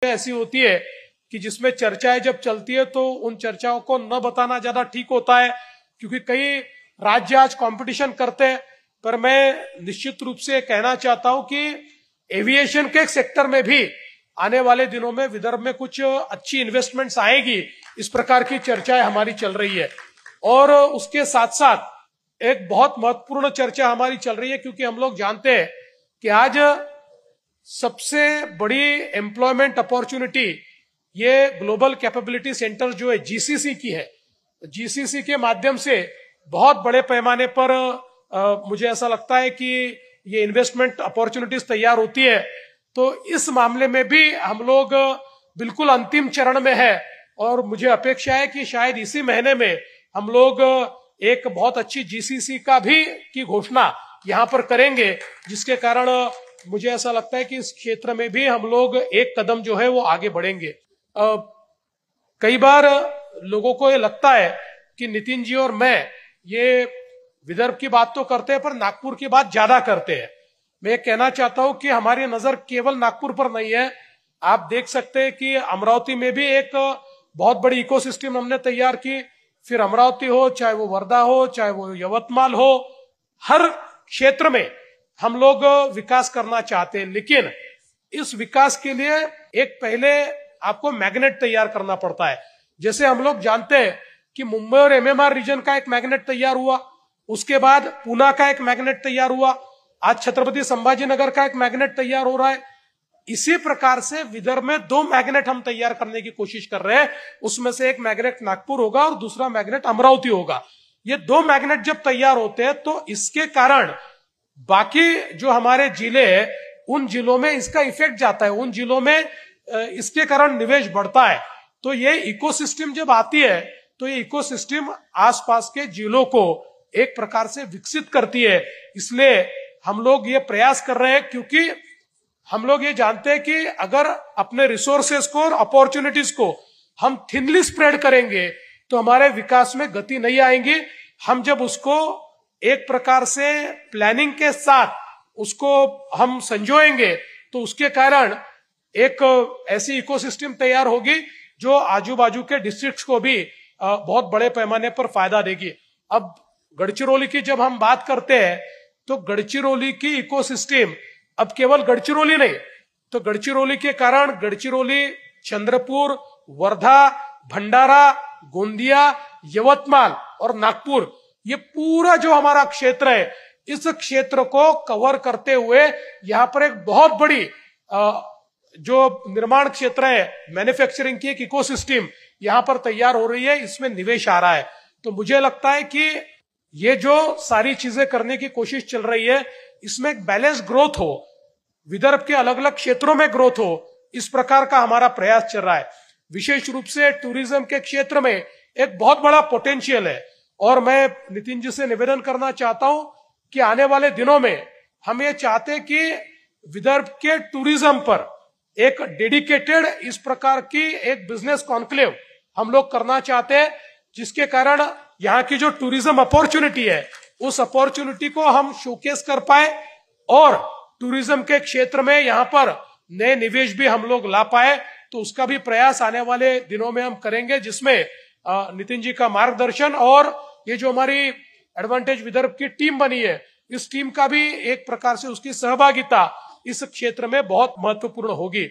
ऐसी होती है कि जिसमें चर्चाएं जब चलती है तो उन चर्चाओं को न बताना ज्यादा ठीक होता है, क्योंकि कई राज्य आज कंपटीशन करते हैं। पर मैं निश्चित रूप से कहना चाहता हूं कि एविएशन के सेक्टर में भी आने वाले दिनों में विदर्भ में कुछ अच्छी इन्वेस्टमेंट्स आएगी, इस प्रकार की चर्चाएं हमारी चल रही है। और उसके साथ साथ एक बहुत महत्वपूर्ण चर्चा हमारी चल रही है, क्योंकि हम लोग जानते हैं कि आज सबसे बड़ी एम्प्लॉयमेंट अपॉर्चुनिटी ये ग्लोबल कैपेबिलिटी सेंटर जो है जीसीसी की है। जीसीसी के माध्यम से बहुत बड़े पैमाने पर मुझे ऐसा लगता है कि ये इन्वेस्टमेंट अपॉर्चुनिटीज तैयार होती है। तो इस मामले में भी हम लोग बिल्कुल अंतिम चरण में है और मुझे अपेक्षा है कि शायद इसी महीने में हम लोग एक बहुत अच्छी जीसीसी का भी की घोषणा यहां पर करेंगे, जिसके कारण मुझे ऐसा लगता है कि इस क्षेत्र में भी हम लोग एक कदम जो है वो आगे बढ़ेंगे। कई बार लोगों को ये लगता है कि नितिन जी और मैं ये विदर्भ की बात तो करते हैं पर नागपुर की बात ज्यादा करते हैं। मैं कहना चाहता हूं कि हमारी नजर केवल नागपुर पर नहीं है। आप देख सकते हैं कि अमरावती में भी एक बहुत बड़ी इकोसिस्टम हमने तैयार की। फिर अमरावती हो, चाहे वो वर्धा हो, चाहे वो यवतमाल हो, हर क्षेत्र में हम लोग विकास करना चाहते हैं। लेकिन इस विकास के लिए एक पहले आपको मैग्नेट तैयार करना पड़ता है। जैसे हम लोग जानते हैं कि मुंबई और एमएमआर रीजन का एक मैग्नेट तैयार हुआ, उसके बाद पूना का एक मैग्नेट तैयार हुआ, आज छत्रपति संभाजीनगर का एक मैग्नेट तैयार हो रहा है। इसी प्रकार से विदर्भ में 2 मैग्नेट हम तैयार करने की कोशिश कर रहे हैं। उसमें से एक मैग्नेट नागपुर होगा और दूसरा मैग्नेट अमरावती होगा। ये 2 मैग्नेट जब तैयार होते हैं तो इसके कारण बाकी जो हमारे जिले हैं उन जिलों में इसका इफेक्ट जाता है, उन जिलों में इसके कारण निवेश बढ़ता है। तो ये इकोसिस्टम जब आती है तो ये इकोसिस्टम आसपास के जिलों को एक प्रकार से विकसित करती है। इसलिए हम लोग ये प्रयास कर रहे हैं, क्योंकि हम लोग ये जानते हैं कि अगर अपने रिसोर्सेस को और अपॉर्चुनिटीज को हम थिनली स्प्रेड करेंगे तो हमारे विकास में गति नहीं आएंगी। हम जब उसको एक प्रकार से प्लानिंग के साथ उसको हम संजोएंगे तो उसके कारण एक ऐसी इकोसिस्टम तैयार होगी जो आजू बाजू के डिस्ट्रिक्ट्स को भी बहुत बड़े पैमाने पर फायदा देगी। अब गढ़चिरौली की जब हम बात करते हैं तो गढ़चिरौली की इकोसिस्टम अब केवल गढ़चिरौली नहीं, तो गढ़चिरौली के कारण गढ़चिरौली, चंद्रपुर, वर्धा, भंडारा, गोंदिया, यवतमाल और नागपुर, ये पूरा जो हमारा क्षेत्र है, इस क्षेत्र को कवर करते हुए यहाँ पर एक बहुत बड़ी जो निर्माण क्षेत्र है, मैन्युफैक्चरिंग की एक इकोसिस्टम यहाँ पर तैयार हो रही है। इसमें निवेश आ रहा है। तो मुझे लगता है कि ये जो सारी चीजें करने की कोशिश चल रही है, इसमें एक बैलेंस ग्रोथ हो, विदर्भ के अलग अलग क्षेत्रों में ग्रोथ हो, इस प्रकार का हमारा प्रयास चल रहा है। विशेष रूप से टूरिज्म के क्षेत्र में एक बहुत बड़ा पोटेंशियल है और मैं नितिन जी से निवेदन करना चाहता हूं कि आने वाले दिनों में हम ये चाहते हैं कि विदर्भ के टूरिज्म पर एक डेडिकेटेड इस प्रकार की एक बिजनेस कॉन्क्लेव हम लोग करना चाहते हैं, जिसके कारण यहाँ की जो टूरिज्म अपॉर्चुनिटी है उस अपॉर्चुनिटी को हम शोकेस कर पाए और टूरिज्म के क्षेत्र में यहाँ पर नए निवेश भी हम लोग ला पाए। तो उसका भी प्रयास आने वाले दिनों में हम करेंगे, जिसमें नितिन जी का मार्गदर्शन और ये जो हमारी एडवांटेज विदर्भ की टीम बनी है, इस टीम का भी एक प्रकार से उसकी सहभागिता इस क्षेत्र में बहुत महत्वपूर्ण होगी।